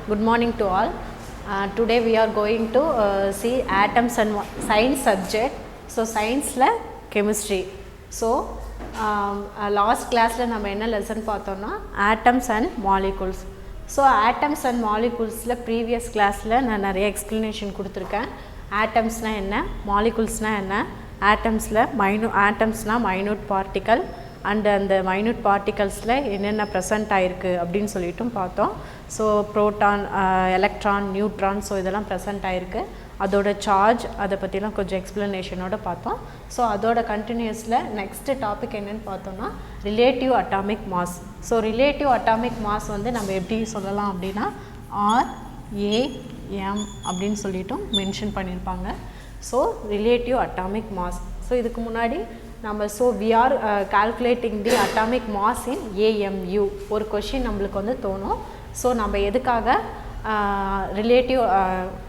Good morning to all. Today we are going to see atoms and science subject. So science la chemistry. So last class la நம்ம என்ன lesson பார்த்தோம்னா atoms and molecules. So atoms and molecules la previous class la நான் நிறைய explanation கொடுத்திருக்கேன். Atoms னா என்ன, molecules னா என்ன, atoms la atoms னா minute particle and அந்த minute particlesல என்னென்ன present ஆயிருக்கு அப்படின்னு சொல்லிட்டும் பார்த்தோம். So proton, electron, neutron, so இதெல்லாம் present ஆயிருக்கு. அதோட சார்ஜ் அதை பற்றிலாம் கொஞ்சம் எக்ஸ்ப்ளனேஷனோட பார்த்தோம். ஸோ அதோட கண்டினியூஸில் நெக்ஸ்ட் டாபிக் என்னென்னு பார்த்தோம்னா relative atomic mass. So relative atomic mass வந்து நம்ம எப்படி சொல்லலாம் அப்படின்னா RAM அப்படின்னு சொல்லிட்டும் மென்ஷன் பண்ணியிருப்பாங்க. So relative atomic mass. So இதுக்கு முன்னாடி நம்ம we are calculating the atomic mass in AMU. ஒரு கொஷின் நம்மளுக்கு வந்து தோணும். ஸோ நம்ம எதுக்காக ரிலேட்டிவ்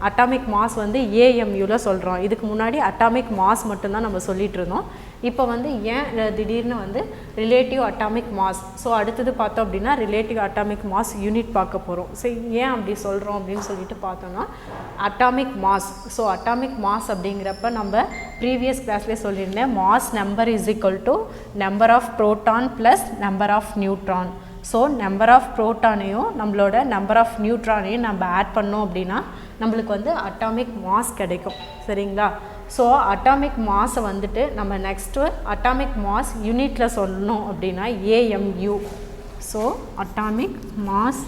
அட்டாமிக் மாஸ் வந்து AMUல சொல்கிறோம். இதுக்கு முன்னாடி அட்டாமிக் மாஸ் மட்டும்தான் நம்ம சொல்லிகிட்டு இருந்தோம். இப்போ வந்து ஏன் திடீர்னு வந்து ரிலேட்டிவ் அட்டாமிக் மாஸ். ஸோ அடுத்தது பார்த்தோம் அப்படின்னா ரிலேட்டிவ் அட்டாமிக் மாஸ் யூனிட் பார்க்க போகிறோம். ஸோ ஏன் அப்படி சொல்கிறோம் அப்படின்னு சொல்லிட்டு பார்த்தோம்னா atomic mass. So atomic mass அப்படிங்கிறப்ப நம்ம ப்ரீவியஸ் கிளாஸ்லேயே சொல்லியிருந்தேன் mass number is equal to number of proton plus number of neutron. So number of ப்ரோட்டானையும் நம்மளோட நம்பர் ஆஃப் நியூட்ரானையும் நம்ம ஆட் பண்ணோம் அப்படின்னா நம்மளுக்கு வந்து அட்டாமிக் மாஸ் கிடைக்கும். சரிங்களா? ஸோ அட்டாமிக் மாஸை வந்துட்டு நம்ம நெக்ஸ்ட்டு அட்டாமிக் மாஸ் யூனிட்டில் சொல்லணும் அப்படின்னா AMU. So atomic mass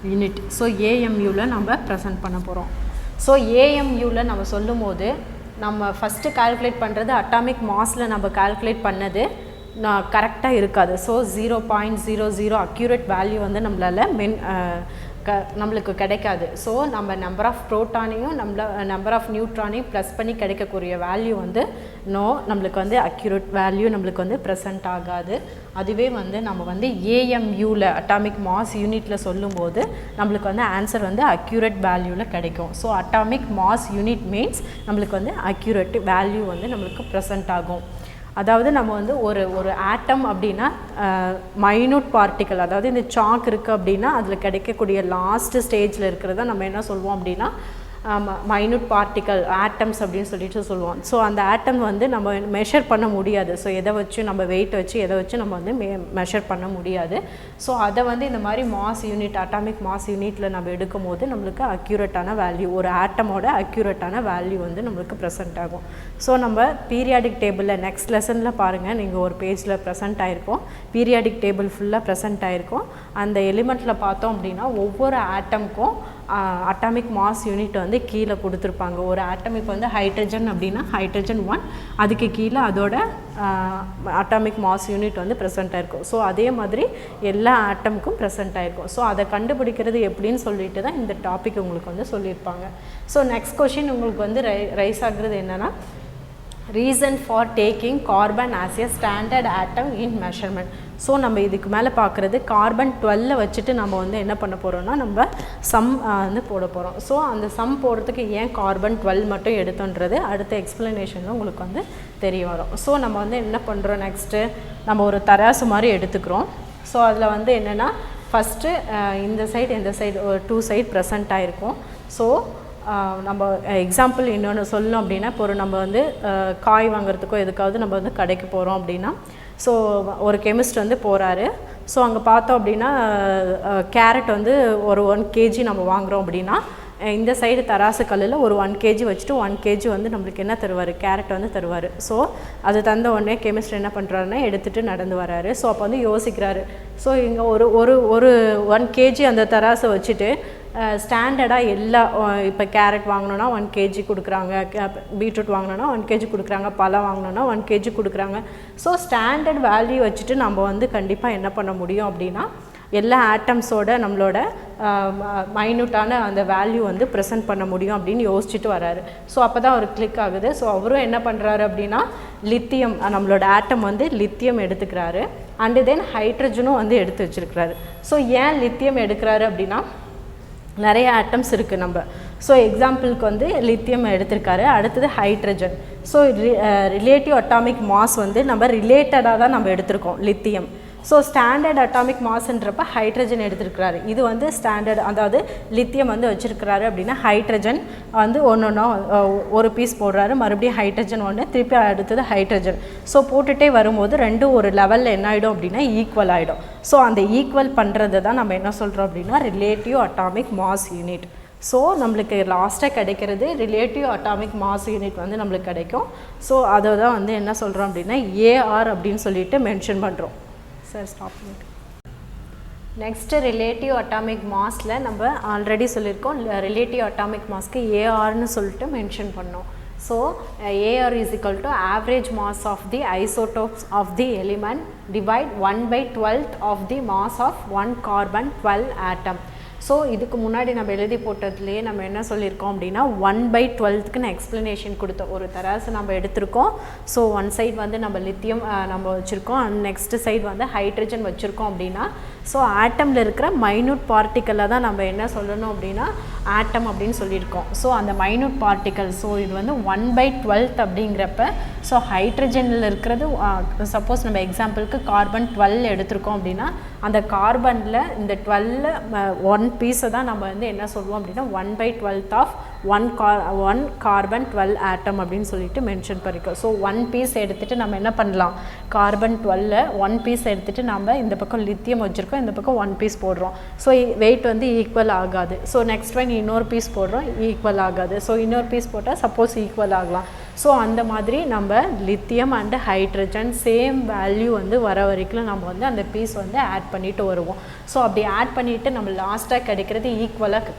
unit. So AMUவில் நம்ம ப்ரெசென்ட் பண்ண போகிறோம். ஸோ AMUவில் நம்ம சொல்லும் போது நம்ம ஃபஸ்ட்டு கால்குலேட் பண்ணுறது அட்டாமிக் மாஸில் நம்ம கால்குலேட் பண்ணது நான் கரெக்டாக இருக்காது. ஸோ 0.00 அக்யூரேட் வேல்யூ வந்து நம்மளால் நம்மளுக்கு கிடைக்காது. ஸோ நம்ம நம்பர் ஆஃப் ப்ரோட்டானையும் நம்பர் ஆஃப் நியூட்ரானையும் ப்ளஸ் பண்ணி கிடைக்கக்கூடிய வேல்யூ வந்து நம்மளுக்கு வந்து அக்யூரேட் வேல்யூ நம்மளுக்கு வந்து ப்ரெசென்ட் ஆகாது. அதுவே வந்து நம்ம வந்து AMUவில் அட்டாமிக் மாஸ் யூனிட்டில் சொல்லும்போது நம்மளுக்கு வந்து ஆன்சர் வந்து அக்யூரேட் வேல்யூவில் கிடைக்கும். So atomic mass unit means நம்மளுக்கு வந்து அக்யூரேட் வேல்யூ வந்து நம்மளுக்கு ப்ரெசென்ட் ஆகும். அதாவது நம்ம வந்து ஒரு ஆட்டம் அப்படின்னா மைனூட் பார்ட்டிக்கல், அதாவது இந்த சாக் இருக்குது அப்படின்னா அதில் கிடைக்கக்கூடிய லாஸ்ட் ஸ்டேஜில் இருக்கிறத நம்ம என்ன சொல்லுவோம் அப்படின்னா மைனூட் பார்ட்டிக்கல் ஆட்டம்ஸ் அப்படின்னு சொல்லிட்டு சொல்லுவோம். ஸோ அந்த ஆட்டம் வந்து நம்ம மெஷர் பண்ண முடியாது. ஸோ எதை வச்சு நம்ம வெயிட் வச்சு எதை வச்சு நம்ம வந்து மெஷர் பண்ண முடியாது. ஸோ அதை வந்து இந்த மாதிரி மாஸ் யூனிட் அட்டாமிக் மாஸ் யூனிட்டில் நம்ம எடுக்கும் போது நம்மளுக்கு அக்யூரேட்டான வேல்யூ, ஒரு ஆட்டமோட அக்யூரேட்டான வேல்யூ வந்து நம்மளுக்கு ப்ரெசென்ட் ஆகும். ஸோ நம்ம பீரியாடிக் டேபிளில் நெக்ஸ்ட் லெசனில் பாருங்கள், நீங்கள் ஒரு பேஜில் ப்ரெசென்ட் ஆகிருக்கோம். பீரியாடிக் டேபிள் ஃபுல்லாக ப்ரெசென்ட் ஆகிருக்கும். அந்த எலிமெண்ட்டில் பார்த்தோம் அப்படின்னா ஒவ்வொரு ஆட்டமுக்கும் அட்டாமிக் மாஸ் யூனிட் வந்து கீழே கொடுத்துருப்பாங்க. ஒரு ஆட்டமிக் வந்து ஹைட்ரஜன் அப்படின்னா ஹைட்ரஜன் 1, அதுக்கு கீழே அதோட அட்டாமிக் மாஸ் யூனிட் வந்து ப்ரெசென்ட் ஆகிருக்கும். ஸோ அதே மாதிரி எல்லா ஆட்டமுக்கும் ப்ரெசென்ட் ஆகிருக்கும். ஸோ அதை கண்டுபிடிக்கிறது எப்படின்னு சொல்லிட்டு தான் இந்த டாபிக் உங்களுக்கு வந்து சொல்லியிருப்பாங்க. ஸோ நெக்ஸ்ட் கொஷின் உங்களுக்கு வந்து ரைஸ் ஆகுறது என்னென்னா reason for taking carbon as a standard atom in measurement. So நம்ம இதுக்கு மேலே பார்க்குறது கார்பன் 12 வச்சுட்டு நம்ம வந்து என்ன பண்ண போகிறோம்னா நம்ம சம் வந்து போட போகிறோம். ஸோ அந்த சம் போடுறதுக்கு ஏன் கார்பன் 12 மட்டும் எடுத்தோன்றது அடுத்த எக்ஸ்ப்ளனேஷன் உங்களுக்கு வந்து தெரிய வரும். ஸோ நம்ம வந்து என்ன பண்ணுறோம், நெக்ஸ்ட்டு நம்ம ஒரு தராசு மாதிரி எடுத்துக்கிறோம். ஸோ அதில் வந்து என்னென்னா ஃபஸ்ட்டு இந்த சைடு ஒரு 2 சைடு ப்ரெசென்ட் ஆகிருக்கும். ஸோ நம்ம எக்ஸாம்பிள் இன்னொன்று சொல்லணும் அப்படின்னா இப்போ நம்ம வந்து காய் வாங்குறதுக்கோ எதுக்காவது நம்ம வந்து கடைக்கு போகிறோம் அப்படின்னா ஸோ ஒரு கெமிஸ்ட் வந்து போகிறாரு. ஸோ அங்கே பார்த்தோம் அப்படின்னா கேரட் வந்து ஒரு 1 kg நம்ம வாங்குகிறோம் அப்படின்னா இந்த சைடு தராசு கல்லில் ஒரு 1 kg வச்சுட்டு 1 kg வந்து நம்மளுக்கு என்ன தருவார், கேரட் வந்து தருவார். ஸோ அது தந்த உடனே கெமிஸ்ட் என்ன பண்ணுறாருன்னா எடுத்துகிட்டு நடந்து வராரு. ஸோ அப்போ வந்து யோசிக்கிறாரு. ஸோ இங்கே ஒரு 1 kg அந்த தராசை வச்சுட்டு ஸ்டாண்டர்டாக எல்லா இப்போ கேரட் வாங்கினோன்னா 1 kg கொடுக்குறாங்க, பீட்ரூட் வாங்கினோன்னா 1 kg கொடுக்குறாங்க, பழம் வாங்கினோன்னா 1 kg கொடுக்குறாங்க. ஸோ ஸ்டாண்டர்ட் வேல்யூ வச்சுட்டு நம்ம வந்து கண்டிப்பாக என்ன பண்ண முடியும் அப்படின்னா எல்லா ஆட்டம்ஸோட நம்மளோட மைனூட்டான அந்த வேல்யூ வந்து ப்ரெசென்ட் பண்ண முடியும் அப்படின்னு யோசிச்சுட்டு வராரு. ஸோ அப்போ தான் அவர் கிளிக் ஆகுது. ஸோ அவரும் என்ன பண்ணுறாரு அப்படின்னா லித்தியம், நம்மளோட ஆட்டம் வந்து லித்தியம் எடுத்துக்கிறாரு. அண்டு தென் ஹைட்ரஜனும் வந்து எடுத்து வச்சுருக்கிறாரு. ஸோ ஏன் லித்தியம் எடுக்கிறாரு அப்படின்னா நிறைய ஆட்டம்ஸ் இருக்குது நம்ம. ஸோ எக்ஸாம்பிளுக்கு வந்து லித்தியம் எடுத்திருக்காரு, அடுத்தது hydrogen. So relative atomic mass வந்து நம்ம ரிலேட்டடாக தான் நம்ம எடுத்திருக்கோம் லித்தியம். ஸோ ஸ்டாண்டர்ட் அட்டாமிக் மாஸ்ன்றப்ப ஹைட்ரஜன் எடுத்துருக்கிறாரு. இது வந்து ஸ்டாண்டர்ட், அதாவது லித்தியம் வந்து வச்சுருக்கிறாரு அப்படின்னா ஹைட்ரஜன் வந்து ஒன்று ஒரு பீஸ் போடுறாரு, மறுபடியும் ஹைட்ரஜன் ஒன்று, திருப்பி அடுத்தது ஹைட்ரஜன். ஸோ போட்டுகிட்டே வரும்போது ரெண்டும் ஒரு லெவலில் என்ன ஆகிடும் அப்படின்னா ஈக்குவல் ஆகிடும். ஸோ அந்த ஈக்குவல் பண்ணுறது தான் நம்ம என்ன சொல்கிறோம் அப்படின்னா relative atomic mass unit. So நம்மளுக்கு லாஸ்ட்டாக கிடைக்கிறது ரிலேட்டிவ் அட்டாமிக் மாஸ் யூனிட் வந்து நம்மளுக்கு கிடைக்கும். ஸோ அதை தான் வந்து என்ன சொல்கிறோம் அப்படின்னா ஏஆர் அப்படின்னு சொல்லிட்டு மென்ஷன் பண்ணுறோம். சார் ஸ்டாப் பண்ணிட்டு நெக்ஸ்ட்டு ரிலேட்டிவ் அட்டாமிக் மாஸில் நம்ம ஆல்ரெடி சொல்லியிருக்கோம், ரிலேட்டிவ் அட்டாமிக் மாஸ்க்கு ஏஆர்னு சொல்லிட்டு மென்ஷன் பண்ணோம். So AR is equal to average mass of the isotopes of the element divide 1/12 of the mass of one carbon 12 atom. So இதுக்கு முன்னாடி நம்ம எழுதி போட்டதுலேயே நம்ம என்ன சொல்லியிருக்கோம் அப்படின்னா 1/12க்குன்னு எக்ஸ்ப்ளனேஷன் கொடுத்தோம். ஒரு தராசு நம்ம எடுத்திருக்கோம். ஸோ ஒன் சைடு வந்து நம்ம லித்தியம் நம்ம வச்சுருக்கோம், அண்ட் நெக்ஸ்ட் சைடு வந்து ஹைட்ரஜன் வச்சுருக்கோம் அப்படின்னா ஸோ ஆட்டமில் இருக்கிற மைன்யூட் பார்ட்டிக்கலை தான் நம்ம என்ன சொல்லணும் அப்படின்னா ஆட்டம் அப்படின்னு சொல்லியிருக்கோம். ஸோ அந்த மைன்யூட் பார்ட்டிக்கல், ஸோ இது வந்து 1/12 அப்படிங்கிறப்ப ஸோ ஹைட்ரஜனில் இருக்கிறது சப்போஸ் நம்ம எக்ஸாம்பிளுக்கு கார்பன் 12 எடுத்திருக்கோம் அப்படின்னா அந்த கார்பனில் இந்த 12 ஒன் பீஸை தான் நம்ம வந்து என்ன சொல்லுவோம் அப்படின்னா 1/12 ஆஃப் ஒன் கார்பன் 12 ஆட்டம் அப்படின்னு சொல்லிட்டு மென்ஷன் பண்ணிக்கோம். ஸோ ஒன் பீஸ் எடுத்துகிட்டு நம்ம என்ன பண்ணலாம், கார்பன் 12 ஒன் பீஸ் எடுத்துகிட்டு நம்ம இந்த பக்கம் லித்தியம் வச்சுருக்கோம், இந்த பக்கம் ஒன் பீஸ் போடுறோம். ஸோ வெயிட் வந்து ஈக்குவல் ஆகாது. ஸோ நெக்ஸ்ட் ஒன் இன்னொரு பீஸ் போடுறோம், ஈக்குவல் ஆகாது. ஸோ இன்னொரு பீஸ் போட்டால் சப்போஸ் ஈக்குவல் ஆகலாம். ஸோ அந்த மாதிரி நம்ம lithium and hydrogen same value வந்து வர வரைக்கும் நம்ம வந்து அந்த பீஸ் வந்து ஆட் பண்ணிட்டு வருவோம். ஸோ அப்படி ஆட் பண்ணிவிட்டு நம்ம லாஸ்ட்டாக கிடைக்கிறது ஈக்குவலாக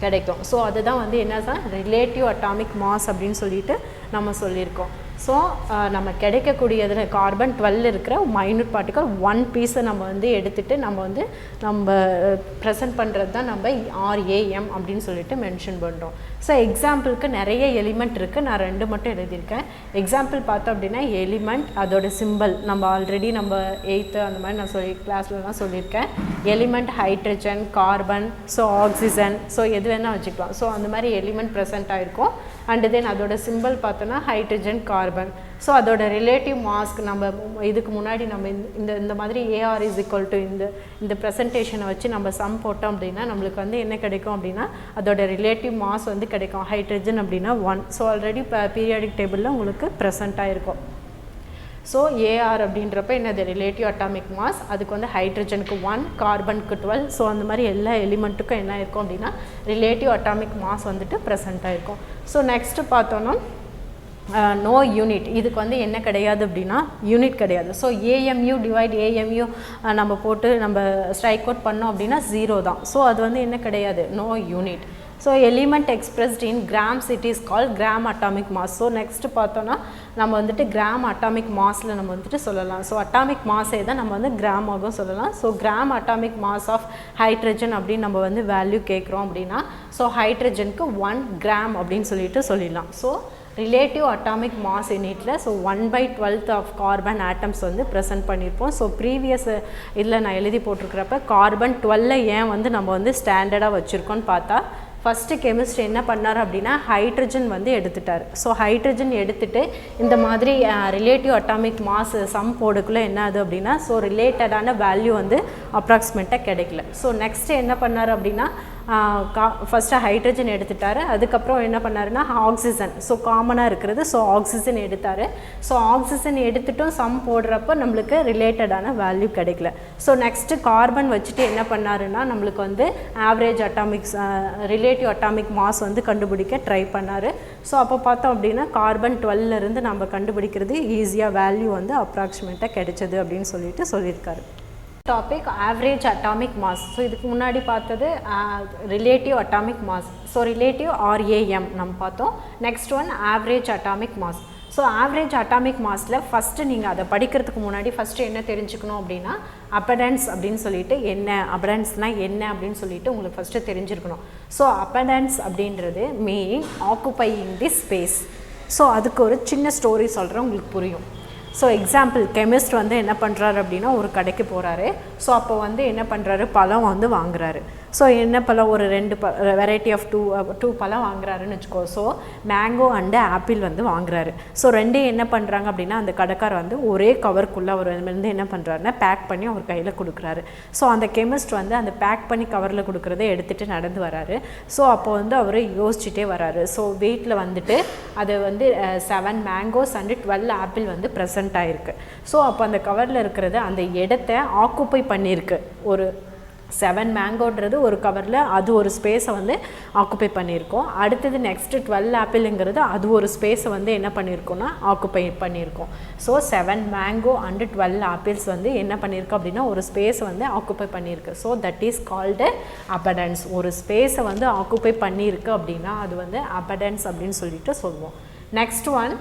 கிடைக்கும். ஸோ அதுதான் வந்து என்ன ரிலேட்டிவ் அட்டாமிக் மாஸ் அப்படின்னு சொல்லிட்டு நம்ம சொல்லியிருக்கோம். ஸோ நம்ம கிடைக்கக்கூடியதில் கார்பன் 12 இருக்கிற மைன்யூட் பார்ட்டிக்கல் ஒன் பீஸை நம்ம வந்து எடுத்துகிட்டு நம்ம ப்ரெசென்ட் பண்ணுறது தான் நம்ம RAM அப்படின்னு சொல்லிட்டு மென்ஷன் பண்ணுறோம். ஸோ எக்ஸாம்பிளுக்கு நிறைய எலிமெண்ட் இருக்குது, நான் 2 மட்டும் எழுதியிருக்கேன். எக்ஸாம்பிள் பார்த்தோம் அப்படின்னா எலிமெண்ட், அதோட சிம்பிள் நம்ம ஆல்ரெடி நம்ம 8th அந்த மாதிரி நான் கிளாஸ்லலாம் சொல்லியிருக்கேன். Element hydrogen, carbon, so oxygen, so எது வேணால் வச்சுக்கலாம். ஸோ அந்த மாதிரி எலிமெண்ட் ப்ரெசென்ட் ஆகிருக்கும். அண்டு தென் அதோட சிம்பிள் பார்த்தோன்னா ஹைட்ரஜன், கார்பன். ஸோ அதோட ரிலேட்டிவ் மாஸ்க் நம்ம இதுக்கு முன்னாடி நம்ம இந்த மாதிரி AR இஸ் ஈக்குவல் டு இந்த ப்ரெசன்டேஷனை வச்சு நம்ம சம் போட்டோம் அப்படின்னா நம்மளுக்கு வந்து என்ன கிடைக்கும் அப்படின்னா அதோட ரிலேட்டிவ் மாஸ் வந்து கிடைக்கும். ஹைட்ரஜன் அப்படின்னா 1. ஸோ ஆல்ரெடி பீரியாடிக் டேபிளில் உங்களுக்கு ப்ரெசென்ட் ஆகிருக்கும். ஸோ AR அப்படின்றப்ப என்னது ரிலேட்டிவ் அட்டாமிக் மாஸ், அதுக்கு வந்து ஹைட்ரஜனுக்கு 1, கார்பனுக்கு 12. ஸோ அந்த மாதிரி எல்லா எலிமெண்ட்டுக்கும் என்ன இருக்கும் அப்படின்னா ரிலேட்டிவ் அட்டாமிக் மாஸ் வந்துட்டு ப்ரெசென்ட் ஆகிருக்கும். ஸோ நெக்ஸ்ட்டு பார்த்தோன்னா நோ யூனிட், இதுக்கு வந்து என்ன கிடையாது அப்படின்னா யூனிட் கிடையாது. ஸோ AMU டிவைட் AMU நம்ம போட்டு நம்ம ஸ்ட்ரைக் அவுட் பண்ணோம் அப்படின்னா 0 தான். ஸோ அது வந்து என்ன கிடையாது, no unit. So element expressed in grams it is call gram atomic mass. So next பார்த்தோன்னா நம்ம வந்துட்டு கிராம் அட்டாமிக் மாஸில் நம்ம வந்துட்டு சொல்லலாம். ஸோ அட்டாமிக் மாஸே தான் நம்ம வந்து கிராமாகவும் சொல்லலாம். So gram atomic mass of hydrogen அப்படின்னு நம்ம வந்து வேல்யூ கேட்குறோம் அப்படின்னா ஸோ ஹைட்ரஜனுக்கு 1 கிராம் அப்படின்னு சொல்லிட்டு சொல்லிடலாம். ஸோ ரிலேட்டிவ் அட்டாமிக் மாஸ் யூனிட்டில் ஸோ 1/12 ஆஃப் கார்பன் ஆட்டம்ஸ் வந்து ப்ரெசென்ட் பண்ணியிருப்போம். ஸோ ப்ரீவியஸ் இதில் நான் எழுதி போட்டிருக்கிறப்ப கார்பன் 12 ஏன் வந்து நம்ம வந்து ஸ்டாண்டர்டாக வச்சுருக்கோன்னு பார்த்தா ஃபஸ்ட்டு கெமிஸ்ட்ரி என்ன பண்ணார் அப்படின்னா ஹைட்ரஜன் வந்து எடுத்துட்டார். ஸோ ஹைட்ரஜன் எடுத்துகிட்டு இந்த மாதிரி ரிலேட்டிவ் அட்டாமிக் மாஸ் சம் போடுக்குள்ளே என்ன ஆகுது அப்படின்னா ஸோ ரிலேட்டடான வேல்யூ வந்து அப்ராக்சிமேட்டாக கிடைக்கல. ஸோ நெக்ஸ்ட்டு என்ன பண்ணார் அப்படின்னா ஃபஸ்ட்டு ஹைட்ரஜன் எடுத்துட்டார். அதுக்கப்புறம் என்ன பண்ணாருன்னா ஆக்சிஜன், ஸோ காமனாக இருக்கிறது, ஸோ ஆக்சிஜன் எடுத்தார். ஸோ ஆக்சிஜன் எடுத்துட்டும் சம் போடுறப்போ நம்மளுக்கு ரிலேட்டடான வேல்யூ கிடைக்கல. ஸோ நெக்ஸ்ட்டு கார்பன் வச்சுட்டு என்ன பண்ணாருன்னா நம்மளுக்கு வந்து average Atomics relative atomic mass வந்து கண்டுபிடிக்க ட்ரை பண்ணார். ஸோ அப்போ பார்த்தோம் அப்படின்னா கார்பன் 12லேருந்து நம்ம கண்டுபிடிக்கிறது ஈஸியாக வேல்யூ வந்து அப்ராக்சிமேட்டாக கிடைச்சது அப்படின்னு சொல்லியிருக்காரு. Topic average atomic mass. So இதுக்கு முன்னாடி பார்த்தது relative atomic mass. So relative RAM நம்ம பார்த்தோம். Next one average atomic mass. So average atomic மாஸில் ஃபஸ்ட்டு நீங்கள் அதை படிக்கிறதுக்கு முன்னாடி ஃபஸ்ட்டு என்ன தெரிஞ்சுக்கணும் அப்படின்னா அப்படன்ஸ் அப்படின்னு சொல்லிட்டு என்ன, அப்படன்ஸ்னால் என்ன அப்படின்னு சொல்லிட்டு உங்களுக்கு ஃபஸ்ட்டு தெரிஞ்சிருக்கணும். ஸோ அப்படன்ஸ் அப்படின்றது மீன் ஆக்குபையிங் தி ஸ்பேஸ். ஸோ அதுக்கு ஒரு சின்ன ஸ்டோரி சொல்கிறேன், உங்களுக்கு புரியும். ஸோ எக்ஸாம்பிள் கெமிஸ்ட் வந்து என்ன பண்ணுறாரு அப்படின்னா ஒரு கடைக்கு போகிறாரு. ஸோ அப்போ வந்து என்ன பண்ணுறாரு, பழம் வந்து வாங்குறாரு. ஸோ என்ன பழம் ஒரு 2 வெரைட்டி ஆஃப் 2 பழம் வாங்குறாருன்னு வச்சுக்கோ. ஸோ மேங்கோ அண்டு ஆப்பிள் வந்து வாங்குறாரு. ஸோ ரெண்டையும் என்ன பண்ணுறாங்க அப்படின்னா அந்த கடைக்காரர் வந்து ஒரே கவருக்குள்ளே அவர் வந்து என்ன பண்ணுறாருன்னா பேக் பண்ணி அவர் கையில் கொடுக்குறாரு. ஸோ அந்த கெமிஸ்ட் வந்து அந்த பேக் பண்ணி கவரில் கொடுக்குறத எடுத்துகிட்டு நடந்து வராரு. ஸோ அப்போ வந்து அவர் யோசிச்சுட்டே வராரு. ஸோ வெயிட்டில் வந்துட்டு அது வந்து 7 மேங்கோஸ் அண்டு 12 ஆப்பிள் வந்து ப்ரெசென்ட் ஆகிருக்கு. ஸோ அப்போ அந்த கவரில் இருக்கிறது அந்த இடத்த ஆக்குப்பை பண்ணியிருக்கு. ஒரு 7 மேங்கோன்றது ஒரு கவரில் அது ஒரு ஸ்பேஸை வந்து ஆக்குப்பை பண்ணியிருக்கோம். அடுத்தது நெக்ஸ்ட்டு 12 ஆப்பிளுங்கிறது அது ஒரு ஸ்பேஸை வந்து என்ன பண்ணியிருக்கோம்னா ஆக்குப்பை பண்ணியிருக்கோம். ஸோ 7 மேங்கோ அண்டு 12 ஆப்பிள்ஸ் வந்து என்ன பண்ணியிருக்கு அப்படின்னா ஒரு ஸ்பேஸை வந்து ஆக்குப்பை பண்ணியிருக்கு. So that is called abundance. ஒரு ஸ்பேஸை வந்து ஆக்குப்பை பண்ணியிருக்கு அப்படின்னா அது வந்து அபடன்ஸ் அப்படின்னு சொல்லிட்டு சொல்லுவோம். நெக்ஸ்ட் ஒன்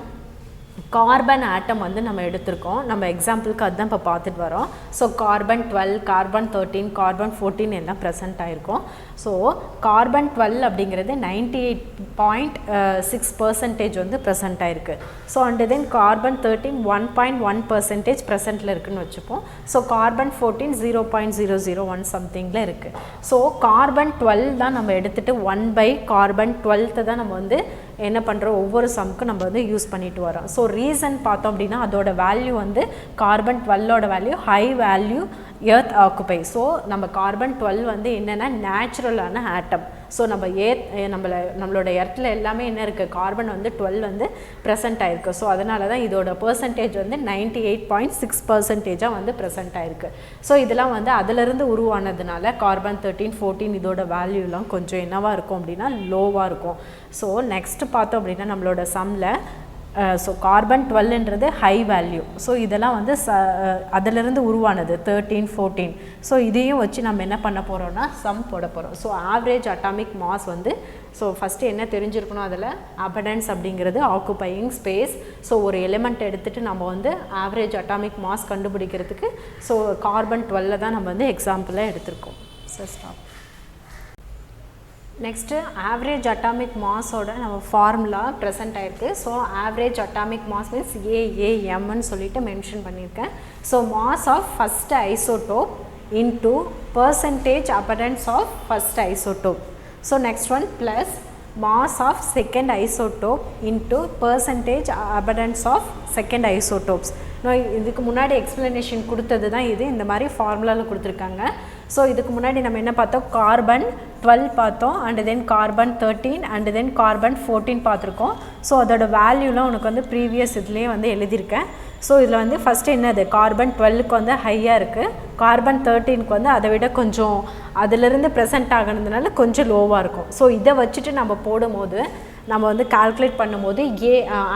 கார்பன் ஆட்டம் வந்து நம்ம எடுத்திருக்கோம். நம்ம எக்ஸாம்பிளுக்கு அதுதான் இப்போ பார்த்துட்டு வரோம். ஸோ கார்பன் 12, கார்பன் 13, கார்பன் 14 எல்லாம் ப்ரெசென்ட் ஆகிருக்கும். ஸோ கார்பன் 12 அப்படிங்கிறது 98.6% வந்து ப்ரெசென்ட் ஆகிருக்கு. ஸோ அண்டு தென் கார்பன் 13 1.1% ப்ரெசென்ட்டில் இருக்குதுன்னு வச்சுப்போம். ஸோ கார்பன் 14 0.001 சம்திங்கில் இருக்குது. ஸோ கார்பன் 12 தான் நம்ம எடுத்துகிட்டு 1 கார்பன் 12 தான் நம்ம வந்து என்ன பண்ணுறோம் ஒவ்வொரு சம்க்கு நம்ம வந்து யூஸ் பண்ணிட்டு வரோம். ஸோ ரீசன் பார்த்தோம் அப்படின்னா அதோட வேல்யூ வந்து கார்பன் 12ஓட value high value earth occupy. So நம்ம கார்பன் 12 வந்து என்னென்னா நேச்சுரலான ஆட்டம். ஸோ நம்ம நம்மளோட எர்த்தில் எல்லாமே என்ன இருக்குது கார்பன் வந்து 12 வந்து ப்ரெசென்ட் ஆகிருக்கு. ஸோ அதனால தான் இதோட பர்சன்டேஜ் வந்து 98.6% வந்து ப்ரெசென்ட் ஆகிருக்கு. ஸோ இதெல்லாம் வந்து அதிலிருந்து உருவானதுனால கார்பன் 13, 14 இதோட வேல்யூலாம் கொஞ்சம் என்னவாக இருக்கும் அப்படின்னா லோவாக இருக்கும். ஸோ நெக்ஸ்ட்டு பார்த்தோம் அப்படின்னா நம்மளோட சம்மில் ஸோ கார்பன் 12ன்றது ஹை வேல்யூ. ஸோ இதெல்லாம் வந்து அதிலிருந்து உருவானது 13, 14. ஸோ இதையும் வச்சு நம்ம என்ன பண்ண போகிறோம்னா சம் போட போகிறோம். ஸோ ஆவரேஜ் அட்டாமிக் மாஸ் வந்து ஸோ ஃபஸ்ட்டு என்ன தெரிஞ்சிருக்கணும் அதில் அபடன்ஸ் அப்படிங்கிறது ஆக்குப்பையிங் ஸ்பேஸ். ஸோ ஒரு எலிமெண்ட் எடுத்துகிட்டு நம்ம வந்து ஆவரேஜ் அட்டாமிக் மாஸ் கண்டுபிடிக்கிறதுக்கு ஸோ கார்பன் 12 தான் நம்ம வந்து எக்ஸாம்பிளாக எடுத்திருக்கோம். So stop. Next average atomic மாஸோட நம்ம ஃபார்முலா ப்ரெசென்ட் ஆகிருக்கு. So average atomic mass means AAMன்னு சொல்லிட்டு மென்ஷன் பண்ணியிருக்கேன். So mass of first isotope into percentage abundance of first isotope. So next one plus mass of second isotope into percentage abundance of second isotopes. இதுக்கு முன்னாடி explanation கொடுத்தது தான் இது, இந்த மாதிரி ஃபார்முலாவில் கொடுத்துருக்காங்க. ஸோ இதுக்கு முன்னாடி நம்ம என்ன பார்த்தோம் கார்பன் 12 பார்த்தோம் and then carbon 13 and then carbon 14 பார்த்துருக்கோம். ஸோ அதோட வேல்யூலாம் உனக்கு வந்து ப்ரீவியஸ் இதுலேயே வந்து எழுதியிருக்கேன். ஸோ இதில் வந்து ஃபஸ்ட்டு என்னது கார்பன் 12க்கு வந்து ஹையாக இருக்குது, கார்பன் 13க்கு வந்து அதை விட கொஞ்சம் அதிலிருந்து ப்ரெசென்ட் ஆகினதுனால கொஞ்சம் லோவாக இருக்கும். ஸோ இதை வச்சுட்டு நம்ம போடும்போது நம்ம வந்து கால்குலேட் பண்ணும்போது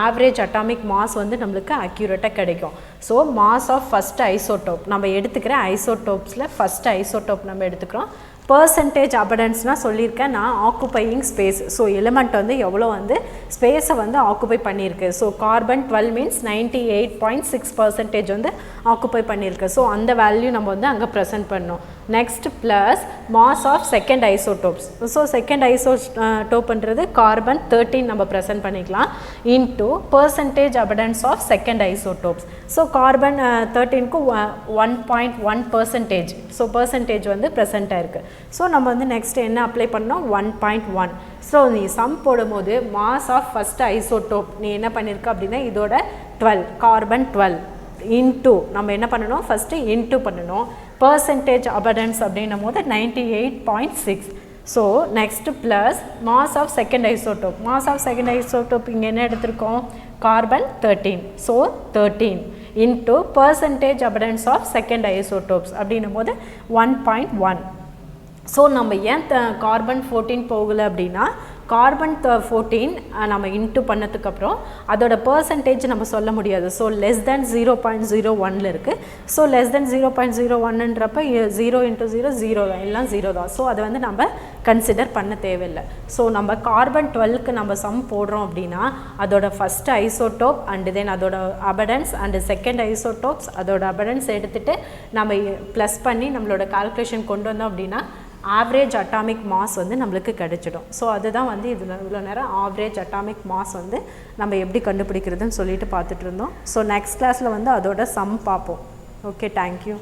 ஆவரேஜ் அட்டாமிக் மாஸ் வந்து நம்மளுக்கு அக்யூரேட்டாக கிடைக்கும். So mass of first isotope நம்ம எடுத்துக்கிற ஐசோடோப்ஸில் ஃபஸ்ட் ஐசோடோப் நம்ம எடுத்துக்கிறோம். பர்சன்டேஜ் அபடன்ஸ்னால் சொல்லியிருக்கேன் நான் ஆக்குப்பையிங் ஸ்பேஸ். ஸோ எலிமெண்ட் வந்து எவ்வளோ வந்து ஸ்பேஸை வந்து ஆக்குப்பை பண்ணியிருக்கு. ஸோ கார்பன் 12 மீன்ஸ் 98.6% வந்து ஆக்குப்பை பண்ணியிருக்கு. ஸோ அந்த வேல்யூ நம்ம வந்து அங்கே ப்ரெசென்ட் பண்ணோம். Next plus mass of second isotopes. So second ஐசோடோப்ன்றது கார்பன் 13 நம்ம ப்ரெசென்ட் பண்ணிக்கலாம் into percentage abundance of second isotopes. So carbon 13க்கு 1.1%. ஸோ பர்சன்டேஜ் வந்து ப்ரெசென்ட் ஆயிருக்கு. ஸோ நம்ம வந்து நெக்ஸ்ட் என்ன அப்ளை பண்ணோம் 1.1. ஸோ நீ சம் போடும்போது மாஸ் ஆஃப் ஃபஸ்ட் ஐசோடோப் நீ என்ன பண்ணியிருக்க அப்படின்னா இதோட 12 கார்பன் 12 இன்டூ நம்ம என்ன பண்ணணும் ஃபஸ்ட்டு இன்டூ பண்ணணும் பர்சன்டேஜ் அபடன்ஸ் அப்படின்னும் போது 98.6. So next plus mass of second isotope. Mass of second isotope இங்கே என்ன எடுத்திருக்கோம் carbon 13. So 13 into percentage abundance of second isotopes அப்படின்னும் போது 1.1. ஸோ நம்ம ஏன் கார்பன் 14 போகலை அப்படின்னா கார்பன் 14 நம்ம இன்ட்டு பண்ணதுக்கப்புறம் அதோட பர்சன்டேஜ் நம்ம சொல்ல முடியாது. ஸோ லெஸ் தென் 0.01 இருக்குது. ஸோ லெஸ் தென் 0.01ன்றப்ப 0 × 0 0 தான், எல்லாம் 0 தான். ஸோ அதை வந்து நம்ம கன்சிடர் பண்ண தேவையில்லை. ஸோ நம்ம கார்பன் 12க்கு நம்ம சம் போடுறோம் அப்படின்னா அதோட ஃபஸ்ட்டு ஐசோடோப் அண்டு தென் அதோட அபடன்ஸ் அண்டு செகண்ட் ஐசோடோப்ஸ் அதோட அபடன்ஸ் எடுத்துகிட்டு நம்ம ப்ளஸ் பண்ணி நம்மளோட கால்குலேஷன் கொண்டு வந்தோம் அப்படின்னா ஆவரேஜ் அட்டாமிக் மாஸ் வந்து நம்மளுக்கு கிடைச்சிடும். ஸோ அதுதான் வந்து இதில் இவ்வளோ நேரம் ஆவரேஜ் அட்டாமிக் மாஸ் வந்து நம்ம எப்படி கண்டுபிடிக்கிறதுன்னு சொல்லிட்டு பார்த்துட்டு இருந்தோம். ஸோ நெக்ஸ்ட் கிளாஸில் வந்து அதோட சம் பார்ப்போம். Okay, thank you.